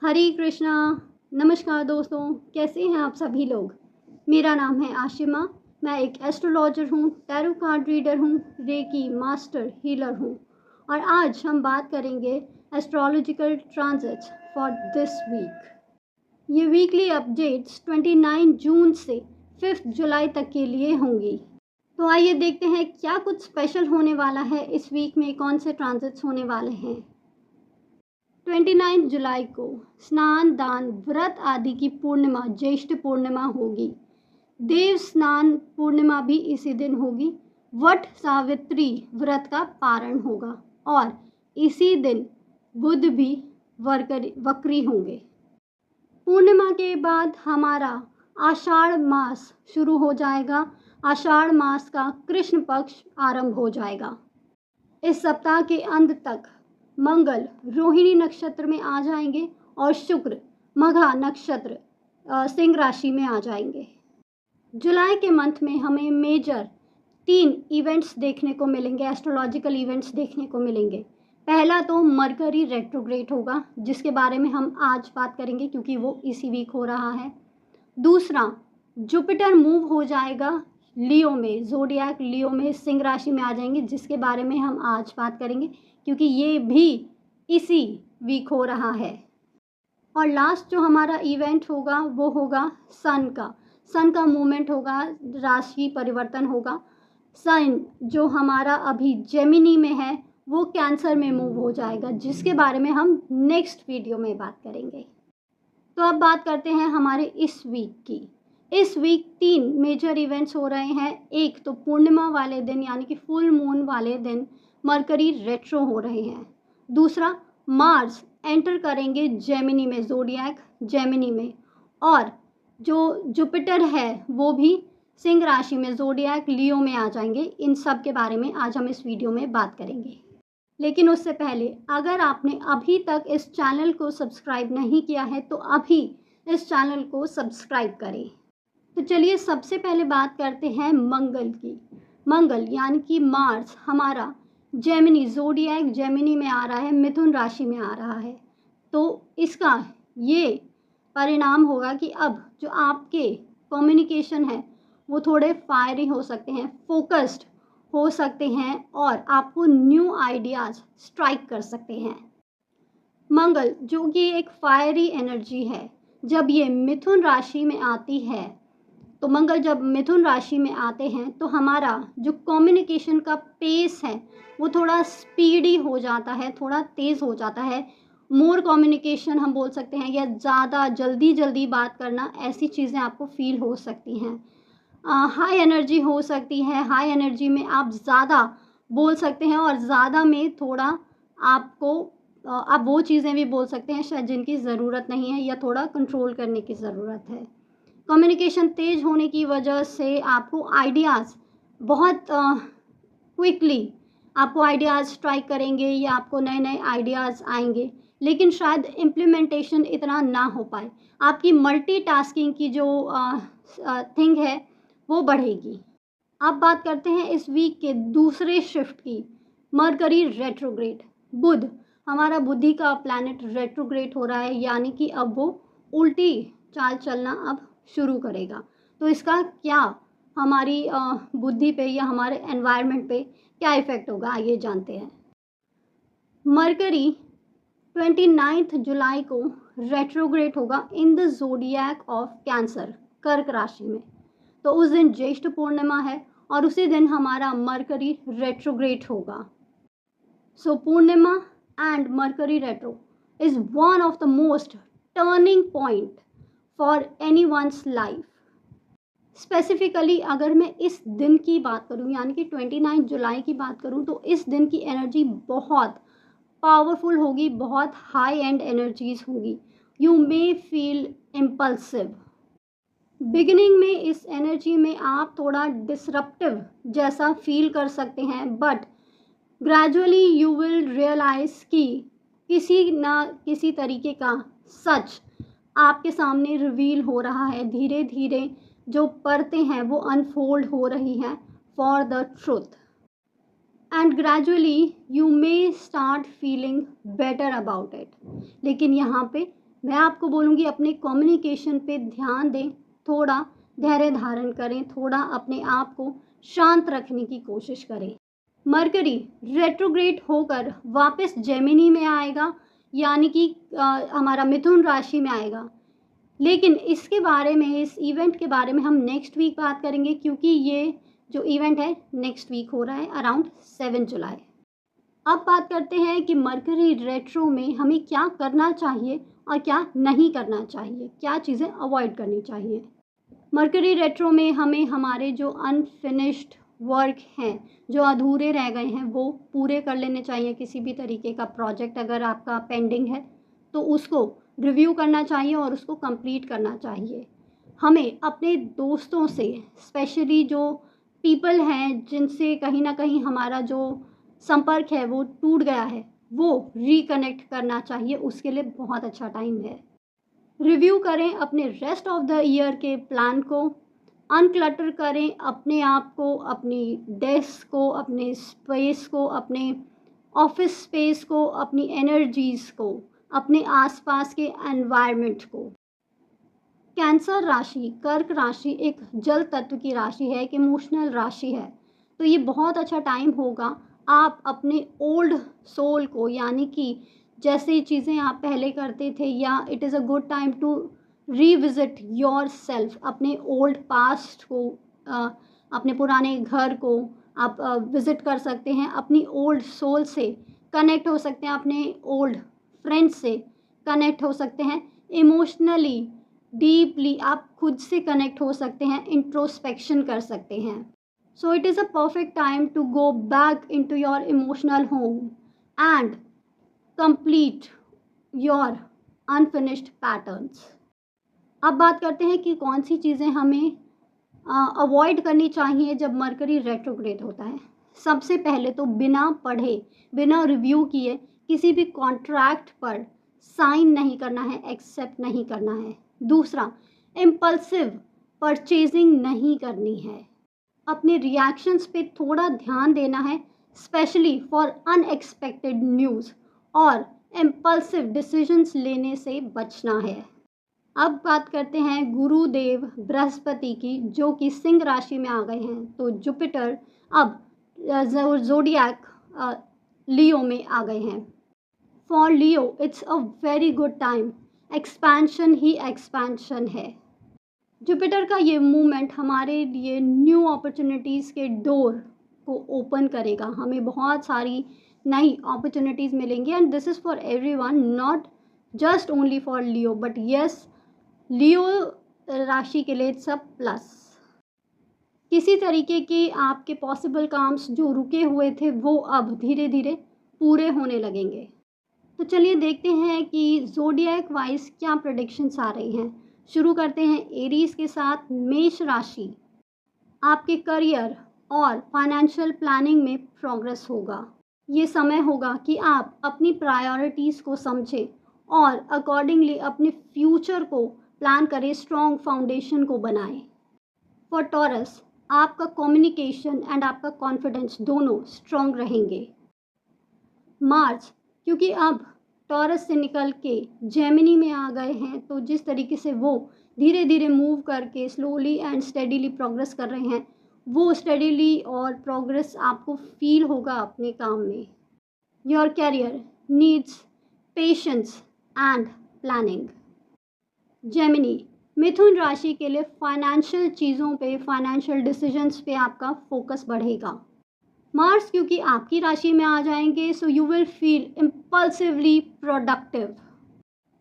हरे कृष्णा। नमस्कार दोस्तों, कैसे हैं आप सभी लोग। मेरा नाम है आशिमा। मैं एक एस्ट्रोलॉजर हूँ, टैरो कार्ड रीडर हूँ, रेकी मास्टर हीलर हूँ और आज हम बात करेंगे astrological transits for this week. ये वीकली अपडेट्स 29 जून से 5 जुलाई तक के लिए होंगी। तो आइए देखते हैं क्या कुछ स्पेशल होने वाला है इस वीक में, कौन से ट्रांजिट्स होने वाले हैं। 29 जुलाई को स्नान दान व्रत आदि की पूर्णिमा ज्येष्ठ पूर्णिमा होगी। देव स्नान पूर्णिमा भी इसी दिन होगी। वट सावित्री व्रत का पारण होगा और इसी दिन बुध भी वक्री होंगे। पूर्णिमा के बाद हमारा आषाढ़ मास शुरू हो जाएगा। आषाढ़ मास का कृष्ण पक्ष आरंभ हो जाएगा। इस सप्ताह के अंत तक मंगल रोहिणी नक्षत्र में आ जाएंगे और शुक्र मघा नक्षत्र सिंह राशि में आ जाएंगे। जुलाई के मंथ में हमें मेजर 3 इवेंट्स देखने को मिलेंगे, एस्ट्रोलॉजिकल इवेंट्स देखने को मिलेंगे। पहला तो मरकरी रेट्रोग्रेड होगा, जिसके बारे में हम आज बात करेंगे क्योंकि वो इसी वीक हो रहा है। दूसरा, जुपिटर मूव हो जाएगा लियो में, ज़ोडिएक लियो में सिंह राशि में आ जाएंगे, जिसके बारे में हम आज बात करेंगे क्योंकि ये भी इसी वीक हो रहा है। और लास्ट जो हमारा इवेंट होगा वो होगा सन का मूवमेंट होगा, राशि परिवर्तन होगा। सन जो हमारा अभी जेमिनी में है वो कैंसर में मूव हो जाएगा, जिसके बारे में हम नेक्स्ट वीडियो में बात करेंगे। तो अब बात करते हैं हमारे इस वीक की। इस वीक 3 मेजर इवेंट्स हो रहे हैं। एक तो पूर्णिमा वाले दिन यानी कि फुल मून वाले दिन मरकरी रेट्रो हो रहे हैं। दूसरा, मार्स एंटर करेंगे जेमिनी में, ज़ोडिएक जेमिनी में, और जो जुपिटर है वो भी सिंह राशि में, ज़ोडिएक लियो में आ जाएंगे। इन सब के बारे में आज हम इस वीडियो में बात करेंगे। लेकिन उससे पहले अगर आपने अभी तक इस चैनल को सब्सक्राइब नहीं किया है तो अभी इस चैनल को सब्सक्राइब करें। तो चलिए सबसे पहले बात करते हैं मंगल की। मंगल यानी कि मार्स हमारा जेमिनी, ज़ोडिएक जेमिनी में आ रहा है, मिथुन राशि में आ रहा है। तो इसका ये परिणाम होगा कि अब जो आपके कम्युनिकेशन है वो थोड़े फायरी हो सकते हैं, फोकस्ड हो सकते हैं और आपको न्यू आइडियाज़ स्ट्राइक कर सकते हैं। मंगल जो कि एक फायरी एनर्जी है, जब ये मिथुन राशि में आती है, तो मंगल जब मिथुन राशि में आते हैं तो हमारा जो कम्युनिकेशन का पेस है वो थोड़ा स्पीडी हो जाता है, थोड़ा तेज़ हो जाता है। मोर कम्युनिकेशन हम बोल सकते हैं, या ज़्यादा जल्दी बात करना, ऐसी चीज़ें आपको फील हो सकती हैं। हाई एनर्जी हो सकती है। हाई एनर्जी में आप ज़्यादा बोल सकते हैं और ज़्यादा में थोड़ा आपको आप वो चीज़ें भी बोल सकते हैं शायद जिनकी ज़रूरत नहीं है, या थोड़ा कंट्रोल करने की ज़रूरत है। कम्युनिकेशन तेज़ होने की वजह से आपको आइडियाज़ बहुत क्विकली आपको आइडियाज़ स्ट्राइक करेंगे या आपको नए नए आइडियाज़ आएंगे, लेकिन शायद इम्प्लीमेंटेशन इतना ना हो पाए। आपकी मल्टीटास्किंग की जो थिंग है वो बढ़ेगी। अब बात करते हैं इस वीक के दूसरे शिफ्ट की, मरकरी रेट्रोग्रेड। बुध हमारा बुद्धि का प्लैनेट रेट्रोग्रेड हो रहा है, यानी कि अब वो उल्टी चाल चलना अब शुरू करेगा। तो इसका क्या हमारी बुद्धि पे या हमारे एनवायरनमेंट पे क्या इफ़ेक्ट होगा, आइए जानते हैं। मरकरी 29 जुलाई को रेट्रोग्रेड होगा in the zodiac of cancer, कर्क राशि में। तो उस दिन ज्येष्ठ पूर्णिमा है और उसी दिन हमारा मरकरी रेट्रोग्रेड होगा। So Purnima and Mercury retro is one of the most turning point for anyone's life. Specifically अगर मैं इस दिन की बात करूं यानी कि 29 जुलाई की बात करूं, तो इस दिन की एनर्जी बहुत पावरफुल होगी, बहुत हाई एंड एनर्जीज होगी। You may feel impulsive. Beginning में इस एनर्जी में आप थोड़ा डिसरप्टिव जैसा फील कर सकते हैं, but gradually you will realise कि किसी ना किसी तरीके का सच आपके सामने रिवील हो रहा है। धीरे धीरे जो परतें हैं वो अनफोल्ड हो रही हैं for the truth, and gradually you may start feeling better about it. लेकिन यहाँ पे मैं आपको बोलूँगी अपने कम्युनिकेशन पे ध्यान दें, थोड़ा धैर्य धारण करें, थोड़ा अपने आप को शांत रखने की कोशिश करें। मरकरी रेट्रोग्रेड होकर वापस जेमिनी में आएगा, यानी कि हमारा मिथुन राशि में आएगा। लेकिन इसके बारे में, इस इवेंट के बारे में हम नेक्स्ट वीक बात करेंगे, क्योंकि ये जो इवेंट है नेक्स्ट वीक हो रहा है अराउंड 7 जुलाई। अब बात करते हैं कि मरकरी रेट्रो में हमें क्या करना चाहिए और क्या नहीं करना चाहिए, क्या चीज़ें अवॉइड करनी चाहिए। मरकरी रेट्रो में हमें हमारे जो अनफिनिश्ड वर्क हैं, जो अधूरे रह गए हैं, वो पूरे कर लेने चाहिए। किसी भी तरीके का प्रोजेक्ट अगर आपका पेंडिंग है तो उसको रिव्यू करना चाहिए और उसको कंप्लीट करना चाहिए। हमें अपने दोस्तों से, स्पेशली जो पीपल हैं जिनसे कहीं ना कहीं हमारा जो संपर्क है वो टूट गया है, वो रिकनेक्ट करना चाहिए। उसके लिए बहुत अच्छा टाइम है। रिव्यू करें अपने रेस्ट ऑफ द ईयर के प्लान को, अनक्लटर करें अपने आप को, अपनी डेस्क को, अपने स्पेस को, अपने ऑफिस स्पेस को, अपनी एनर्जीज़ को, अपने आसपास के एनवायरनमेंट को। कैंसर राशि, कर्क राशि एक जल तत्व की राशि है, एक इमोशनल राशि है। तो ये बहुत अच्छा टाइम होगा। आप अपने ओल्ड सोल को, यानी कि जैसे चीज़ें आप पहले करते थे, या it is a good time to revisit yourself, अपने ओल्ड पास्ट को, अपने पुराने घर को आप विज़िट कर सकते हैं। अपनी ओल्ड सोल से कनेक्ट हो सकते हैं, अपने ओल्ड फ्रेंड्स से कनेक्ट हो सकते हैं। इमोशनली डीपली आप खुद से कनेक्ट हो सकते हैं, इंट्रोस्पेक्शन कर सकते हैं। So it is a perfect time to go back into your emotional home and complete your unfinished patterns. अब बात करते हैं कि कौन सी चीज़ें हमें अवॉइड करनी चाहिए जब मरकरी रेट्रोग्रेड होता है। सबसे पहले तो बिना पढ़े, बिना रिव्यू किए किसी भी कॉन्ट्रैक्ट पर साइन नहीं करना है, एक्सेप्ट नहीं करना है। दूसरा, इम्पल्सिव परचेजिंग नहीं करनी है। अपने रिएक्शंस पे थोड़ा ध्यान देना है, स्पेशली फॉर अनएक्सपेक्टेड न्यूज़, और इम्पल्सिव डिसीजंस लेने से बचना है। अब बात करते हैं गुरुदेव बृहस्पति की, जो कि सिंह राशि में आ गए हैं। तो जुपिटर अब ज़ोडिएक लियो में आ गए हैं। For Leo it's a very good time, expansion ही एक्सपेंशन है। जुपिटर का ये मूवमेंट हमारे लिए न्यू अपॉर्चुनिटीज़ के डोर को ओपन करेगा। हमें बहुत सारी नई अपॉर्चुनिटीज़ मिलेंगी, and this is for everyone, not just only for Leo, but yes, Leo राशि के लिए इट्स अ प्लस। किसी तरीके के आपके पॉसिबल काम्स जो रुके हुए थे वो अब धीरे धीरे पूरे होने लगेंगे। तो चलिए देखते हैं कि ज़ोडिएक वाइज क्या प्रेडिक्शंस आ रही हैं। शुरू करते हैं एरीज के साथ। मेष राशि, आपके करियर और फाइनेंशियल प्लानिंग में प्रोग्रेस होगा। ये समय होगा कि आप अपनी प्रायोरिटीज़ को समझें और अकॉर्डिंगली अपने फ्यूचर को प्लान करें, स्ट्रॉन्ग फाउंडेशन को बनाएं। फॉर टॉरस, आपका कम्युनिकेशन एंड आपका कॉन्फिडेंस दोनों स्ट्रॉन्ग रहेंगे। मार्च, क्योंकि अब टॉरस से निकल के जेमिनी में आ गए हैं, तो जिस तरीके से वो धीरे धीरे मूव करके स्लोली एंड स्टेडीली प्रोग्रेस कर रहे हैं, वो स्टेडीली और प्रोग्रेस आपको फील होगा अपने काम में। Your career needs patience and planning. Gemini, मिथुन राशि के लिए फाइनेंशियल चीज़ों पे, फाइनेंशियल डिसीजंस पे आपका फोकस बढ़ेगा। मार्स, क्योंकि आपकी राशि में आ जाएंगे, so you will feel impulsively productive.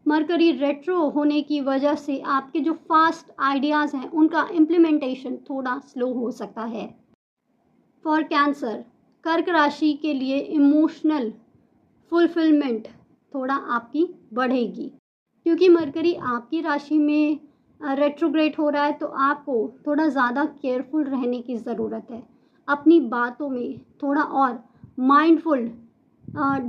Mercury retro होने की वजह से आपके जो फास्ट आइडियाज़ हैं उनका इम्प्लीमेंटेशन थोड़ा स्लो हो सकता है। फॉर कैंसर, कर्क राशि के लिए इमोशनल फुलफिलमेंट थोड़ा आपकी बढ़ेगी, क्योंकि मरकरी आपकी राशि में रेट्रोग्रेड हो रहा है, तो आपको थोड़ा ज़्यादा केयरफुल रहने की ज़रूरत है। अपनी बातों में थोड़ा और माइंडफुल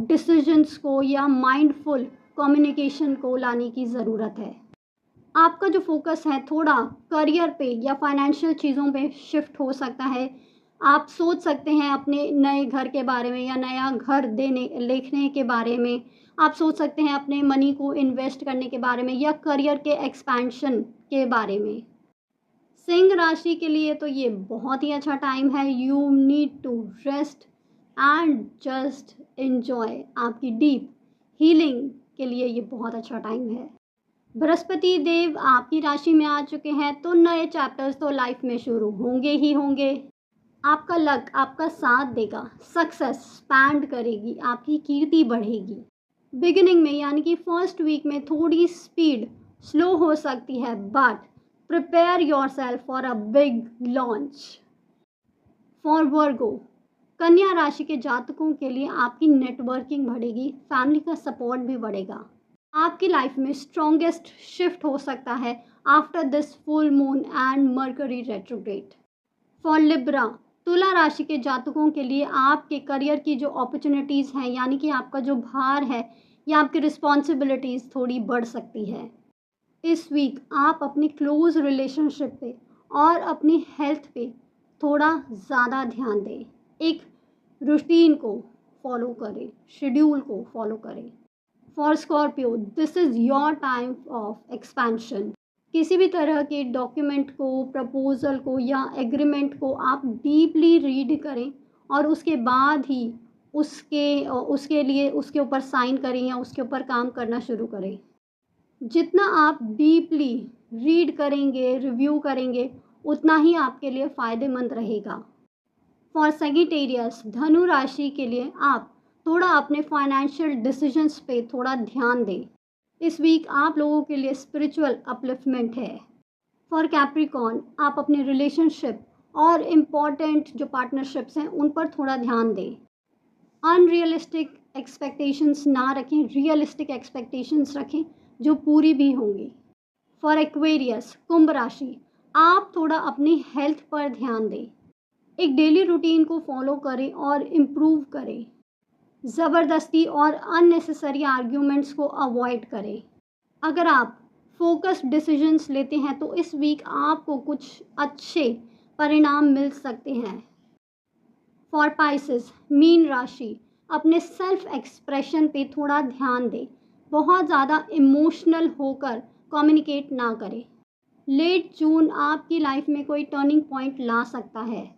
डिसीजंस को या माइंडफुल कम्युनिकेशन को लाने की ज़रूरत है। आपका जो फोकस है थोड़ा करियर पे या फाइनेंशियल चीज़ों पे शिफ्ट हो सकता है। आप सोच सकते हैं अपने नए घर के बारे में या नया घर लेने के बारे में। आप सोच सकते हैं अपने मनी को इन्वेस्ट करने के बारे में या करियर के एक्सपेंशन के बारे में। सिंह राशि के लिए तो ये बहुत ही अच्छा टाइम है। You need to rest and just enjoy. आपकी डीप हीलिंग के लिए ये बहुत अच्छा टाइम है। बृहस्पति देव आपकी राशि में आ चुके हैं, तो नए चैप्टर्स तो लाइफ में शुरू होंगे ही होंगे। आपका लक आपका साथ देगा, सक्सेस एक्सपैंड करेगी, आपकी कीर्ति बढ़ेगी। बिगिनिंग में यानी कि फर्स्ट वीक में थोड़ी स्पीड स्लो हो सकती है, but prepare yourself for a big launch. For Virgo, कन्या राशि के जातकों के लिए आपकी नेटवर्किंग बढ़ेगी, फैमिली का सपोर्ट भी बढ़ेगा। आपकी लाइफ में स्ट्रॉन्गेस्ट शिफ्ट हो सकता है after this full moon and mercury retrograde. For Libra, तुला राशि के जातकों के लिए आपके करियर की जो अपॉर्चुनिटीज़ हैं, यानी कि आपका जो भार है या आपकी रिस्पॉन्सिबिलिटीज़ थोड़ी बढ़ सकती है। इस वीक आप अपनी क्लोज रिलेशनशिप पे और अपनी हेल्थ पे थोड़ा ज़्यादा ध्यान दें। एक रूटीन को फॉलो करें, शेड्यूल को फॉलो करें। For Scorpio, this is your time of expansion. किसी भी तरह के डॉक्यूमेंट को, प्रपोजल को या एग्रीमेंट को आप डीपली रीड करें और उसके बाद ही उसके लिए उसके ऊपर साइन करें या उसके ऊपर काम करना शुरू करें। जितना आप डीपली रीड करेंगे, रिव्यू करेंगे, उतना ही आपके लिए फ़ायदेमंद रहेगा। फॉर सेजिटेरियस, धनु राशि के लिए आप थोड़ा अपने फाइनेंशियल डिसीजंस पे थोड़ा ध्यान दें। इस वीक आप लोगों के लिए स्पिरिचुअल अपलिफ्टमेंट है। फॉर कैप्रिकॉर्न, आप अपने रिलेशनशिप और इम्पॉर्टेंट जो पार्टनरशिप्स हैं उन पर थोड़ा ध्यान दें। अनरियलिस्टिक एक्सपेक्टेशंस ना रखें, रियलिस्टिक एक्सपेक्टेशंस रखें जो पूरी भी होंगी। फॉर एक्वेरियस, कुंभ राशि, आप थोड़ा अपनी हेल्थ पर ध्यान दें। एक डेली रूटीन को फॉलो करें और इम्प्रूव करें। ज़बरदस्ती और अननेसेसरी आर्ग्यूमेंट्स को अवॉइड करें। अगर आप फोकस्ड डिसीजंस लेते हैं तो इस वीक आपको कुछ अच्छे परिणाम मिल सकते हैं। फॉर पाइसेस, मीन राशि, अपने सेल्फ एक्सप्रेशन पे थोड़ा ध्यान दें। बहुत ज़्यादा इमोशनल होकर कम्युनिकेट ना करें। लेट जून आपकी लाइफ में कोई टर्निंग पॉइंट ला सकता है,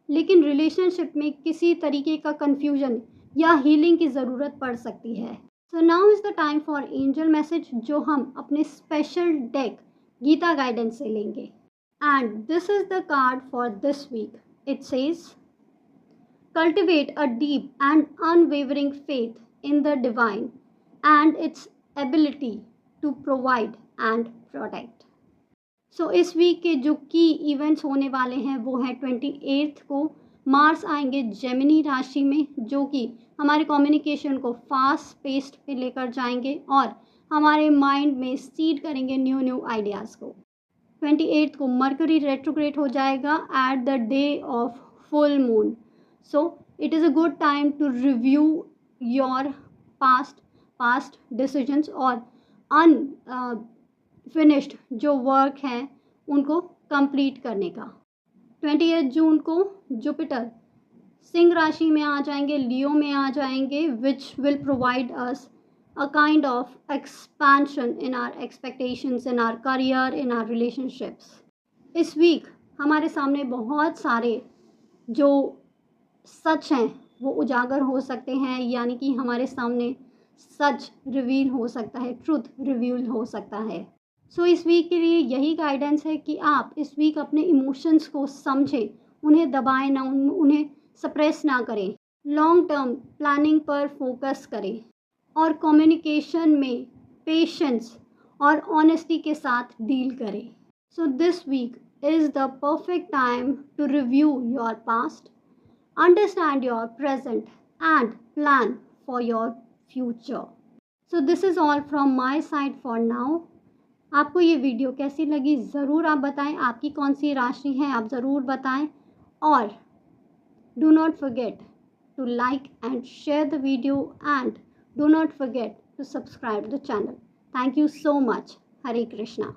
लेकिन रिलेशनशिप में किसी तरीके का कन्फ्यूजन या हीलिंग की ज़रूरत पड़ सकती है। So now is the time for angel message, जो हम अपने स्पेशल डेक गीता गाइडेंस से लेंगे। And this is the card for this week. It says, cultivate a deep and unwavering faith in the divine and its ability to provide and protect. So इस week के जो की events होने वाले हैं वो है 28 को मार्स आएंगे जेमिनी राशि में, जो कि हमारे कम्युनिकेशन को फास्ट पेस्ट पे लेकर जाएंगे और हमारे माइंड में सीड करेंगे न्यू आइडियाज़ को। 28 को मर्करी रेट्रोग्रेड हो जाएगा at the day of full moon. So it is a good time to review your past decisions और फिनिश्ड जो वर्क हैं उनको कंप्लीट करने का। 28 जून को जुपिटर सिंह राशि में आ जाएंगे, लियो में आ जाएंगे, which will provide us a kind of expansion in our expectations, in are career, in are relationships. इस वीक हमारे सामने बहुत सारे जो सच हैं वो उजागर हो सकते हैं, यानी कि हमारे सामने सच रिवील हो सकता है, ट्रुथ रिवील हो सकता है। सो इस वीक के लिए यही गाइडेंस है कि आप इस वीक अपने इमोशंस को समझें, उन्हें दबाएं ना, उन्हें सप्रेस ना करें। लॉन्ग टर्म प्लानिंग पर फोकस करें और कम्युनिकेशन में पेशेंस और ऑनेस्टी के साथ डील करें। So this week is the perfect time to review your past, understand your present and plan for your future. So this is all from my side for now. आपको ये video कैसी लगी ज़रूर आप बताएं, आपकी कौन सी राशि है आप ज़रूर बताएं, और do not forget to like and share the video, and do not forget to subscribe the channel. Thank you so much. Hare Krishna.